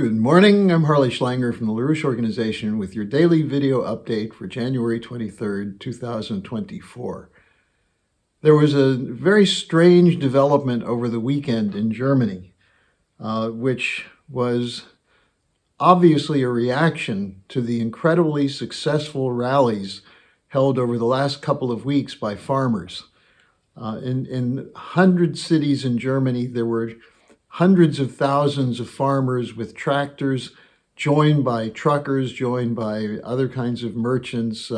Good morning, I'm Harley Schlanger from the LaRouche Organization with your daily video update for January 23rd, 2024. There was a very strange development over the weekend in Germany, which was obviously a reaction to the incredibly successful rallies held over the last couple of weeks by farmers. In 100 cities in Germany, there were hundreds of thousands of farmers with tractors, joined by truckers, joined by other kinds of merchants,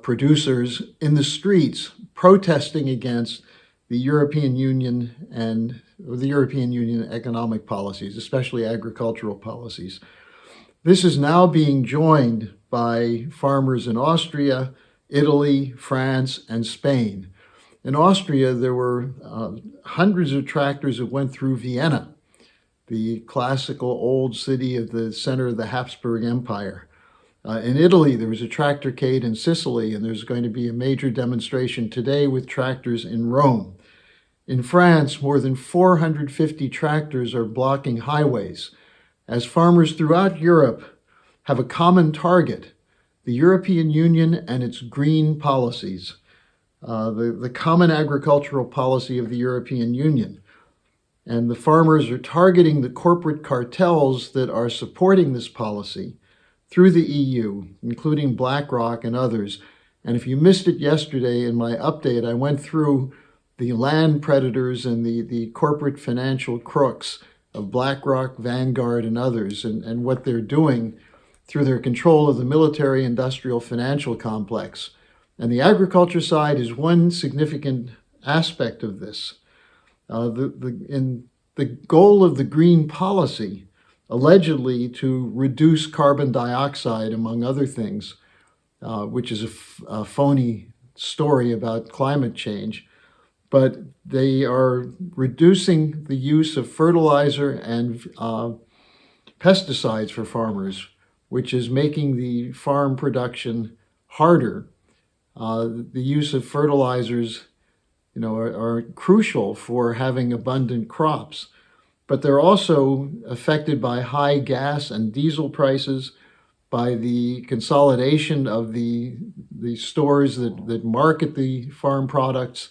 producers in the streets protesting against the European Union and the European Union economic policies, especially agricultural policies. This is now being joined by farmers in Austria, Italy, France, and Spain. In Austria, there were hundreds of tractors that went through Vienna, the classical old city at the center of the Habsburg Empire. In Italy, there was a tractorcade in Sicily, and there's going to be a major demonstration today with tractors in Rome. In France, more than 450 tractors are blocking highways, as farmers throughout Europe have a common target: the European Union and its green policies. The common agricultural policy of the European Union. And the farmers are targeting the corporate cartels that are supporting this policy through the EU, including BlackRock and others. And if you missed it yesterday in my update, I went through the land predators and the corporate financial crooks of BlackRock, Vanguard, and others, and what they're doing through their control of the military-industrial financial complex. And the agriculture side is one significant aspect of this. The goal of the green policy, allegedly to reduce carbon dioxide, among other things, which is a phony story about climate change, but they are reducing the use of fertilizer and pesticides for farmers, which is making the farm production harder. The use of fertilizers, are crucial for having abundant crops, but they're also affected by high gas and diesel prices, by the consolidation of the stores that market the farm products.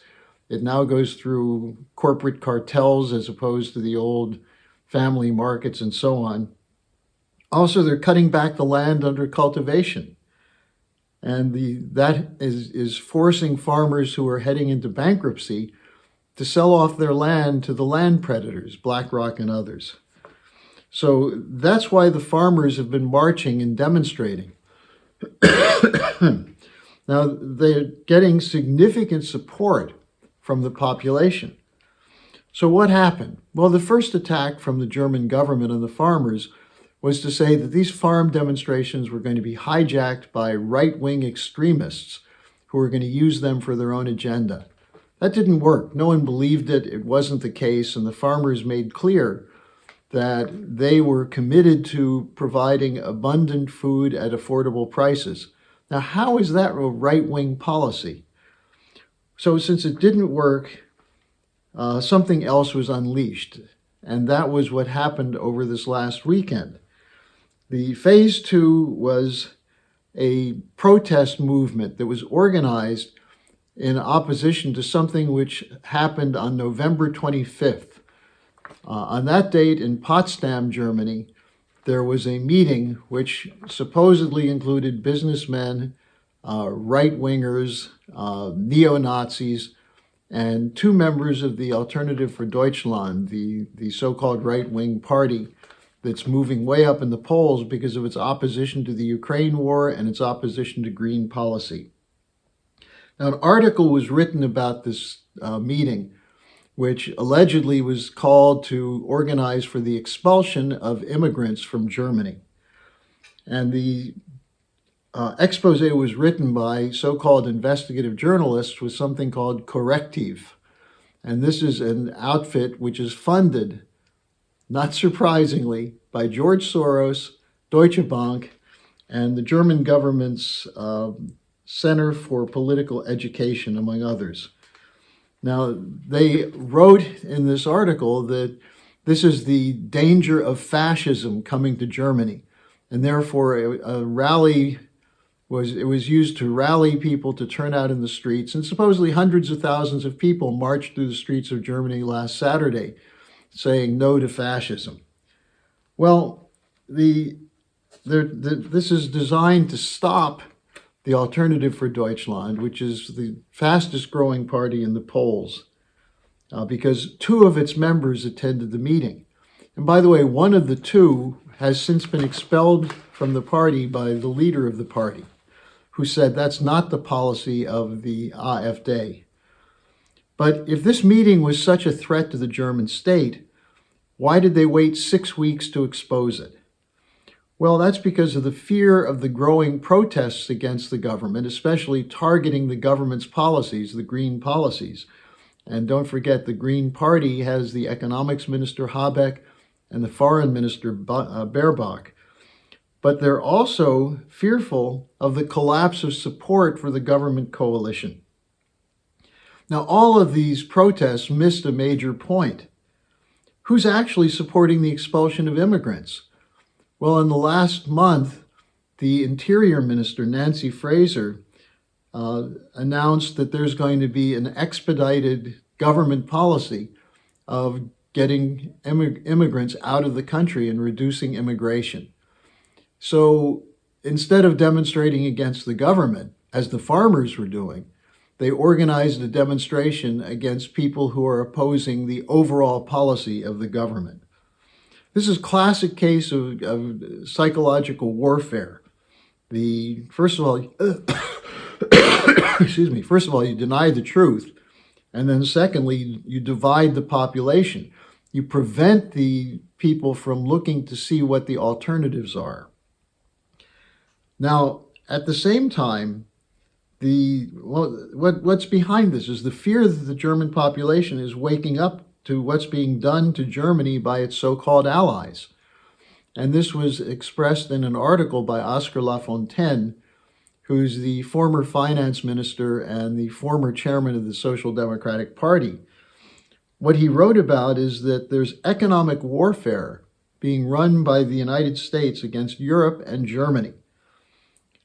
It now goes through corporate cartels as opposed to the old family markets and so on. Also, they're cutting back the land under cultivation. And that is forcing farmers who are heading into bankruptcy to sell off their land to the land predators, BlackRock and others. So that's why the farmers have been marching and demonstrating. Now, they're getting significant support from the population. So what happened? Well, the first attack from the German government and the farmers was to say that these farm demonstrations were going to be hijacked by right-wing extremists who were going to use them for their own agenda. That didn't work. No one believed it. It wasn't the case. And the farmers made clear that they were committed to providing abundant food at affordable prices. Now, how is that a right-wing policy? So since it didn't work, something else was unleashed. And that was what happened over this last weekend. The phase 2 was a protest movement that was organized in opposition to something which happened on November 25th. On that date in Potsdam, Germany, there was a meeting which supposedly included businessmen, right-wingers, neo-Nazis, and 2 members of the Alternative for Deutschland, the so-called right-wing party that's moving way up in the polls because of its opposition to the Ukraine war and its opposition to green policy. Now, an article was written about this meeting, which allegedly was called to organize for the expulsion of immigrants from Germany. And the expose was written by so-called investigative journalists with something called Corrective. And this is an outfit which is funded, not surprisingly, by George Soros, Deutsche Bank, and the German government's Center for Political Education, among others. Now, they wrote in this article that This is the danger of fascism coming to Germany. And therefore, a rally was used to rally people to turn out in the streets. And supposedly hundreds of thousands of people marched through the streets of Germany last Saturday saying no to fascism. Well, this is designed to stop the Alternative for Deutschland, which is the fastest growing party in the polls, because two of its members attended the meeting. And by the way, one of the two has since been expelled from the party by the leader of the party, who said that's not the policy of the AfD. But if this meeting was such a threat to the German state, why did they wait 6 weeks to expose it? Well, that's because of the fear of the growing protests against the government, especially targeting the government's policies, the green policies. And don't forget, the Green Party has the economics minister Habeck and the foreign minister Baerbock. But they're also fearful of the collapse of support for the government coalition. Now, all of these protests missed a major point. Who's actually supporting the expulsion of immigrants? Well, in the last month, the Interior Minister, Nancy Fraser, announced that there's going to be an expedited government policy of getting immigrants out of the country and reducing immigration. So instead of demonstrating against the government, as the farmers were doing, they organized a demonstration against people who are opposing the overall policy of the government. This is a classic case of psychological warfare. First of all, first of all, you deny the truth, and then secondly, you divide the population. You prevent the people from looking to see what the alternatives are. Now, at the same time, what's behind this is the fear that the German population is waking up to what's being done to Germany by its so-called allies. And this was expressed in an article by Oscar Lafontaine, who's the former finance minister and the former chairman of the Social Democratic Party. What he wrote about is that there's economic warfare being run by the United States against Europe and Germany.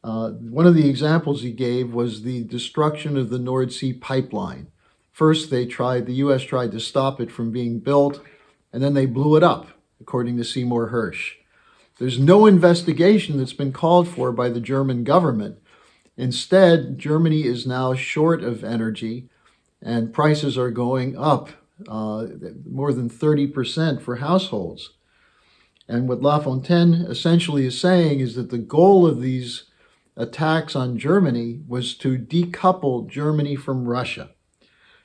One of the examples he gave was the destruction of the North Sea pipeline. First, the U.S. tried to stop it from being built, and then they blew it up, according to Seymour Hersh. There's no investigation that's been called for by the German government. Instead, Germany is now short of energy, and prices are going up more than 30% for households. And what Lafontaine essentially is saying is that the goal of these attacks on Germany was to decouple Germany from Russia.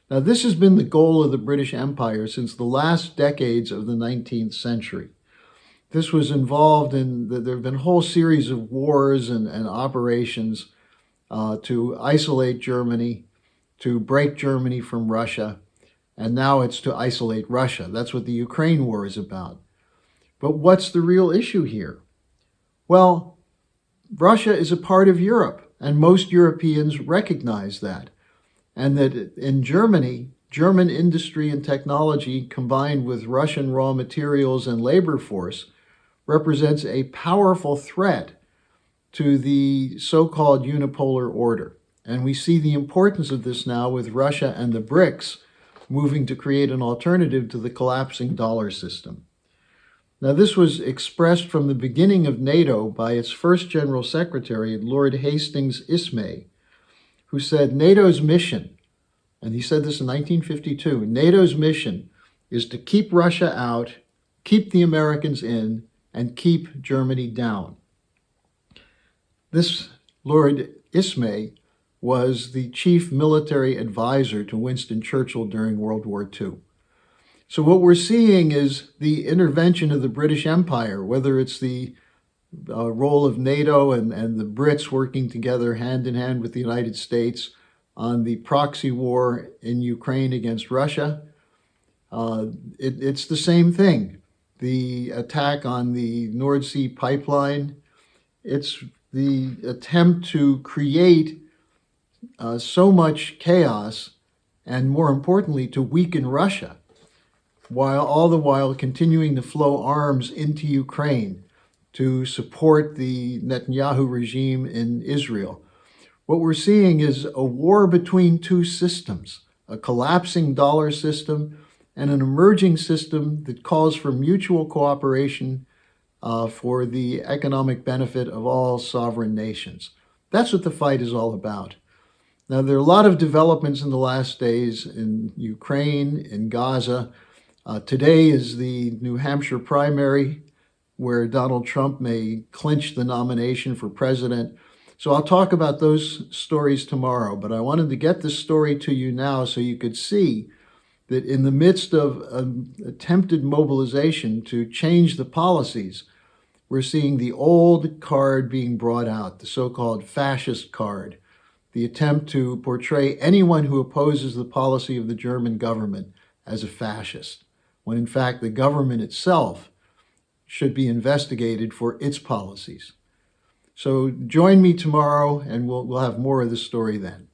Now, this has been the goal of the British Empire since the last decades of the 19th century. This was involved in, there have been a whole series of wars and operations to isolate Germany, to break Germany from Russia, and now it's to isolate Russia. That's what the Ukraine war is about. But what's the real issue here? Well, Russia is a part of Europe, and most Europeans recognize that. And that in Germany, German industry and technology combined with Russian raw materials and labor force represents a powerful threat to the so-called unipolar order. And we see the importance of this now with Russia and the BRICS moving to create an alternative to the collapsing dollar system. Now, this was expressed from the beginning of NATO by its first General Secretary, Lord Hastings Ismay, who said NATO's mission, and he said this in 1952, NATO's mission is to keep Russia out, keep the Americans in, and keep Germany down. This Lord Ismay was the chief military advisor to Winston Churchill during World War II. So what we're seeing is the intervention of the British Empire, whether it's the role of NATO and the Brits working together hand in hand with the United States on the proxy war in Ukraine against Russia. It's the same thing. The attack on the North Sea pipeline, it's the attempt to create so much chaos and, more importantly, to weaken Russia. while all the while continuing to flow arms into Ukraine to support the Netanyahu regime in Israel. What we're seeing is a war between two systems, a collapsing dollar system and an emerging system that calls for mutual cooperation for the economic benefit of all sovereign nations. That's what the fight is all about. Now, there are a lot of developments in the last days in Ukraine, in Gaza. Today is the New Hampshire primary, where Donald Trump may clinch the nomination for president. So I'll talk about those stories tomorrow, but I wanted to get this story to you now so you could see that in the midst of an attempted mobilization to change the policies, we're seeing the old card being brought out, the so-called fascist card, the attempt to portray anyone who opposes the policy of the German government as a fascist, when in fact the government itself should be investigated for its policies. So join me tomorrow and we'll have more of the story then.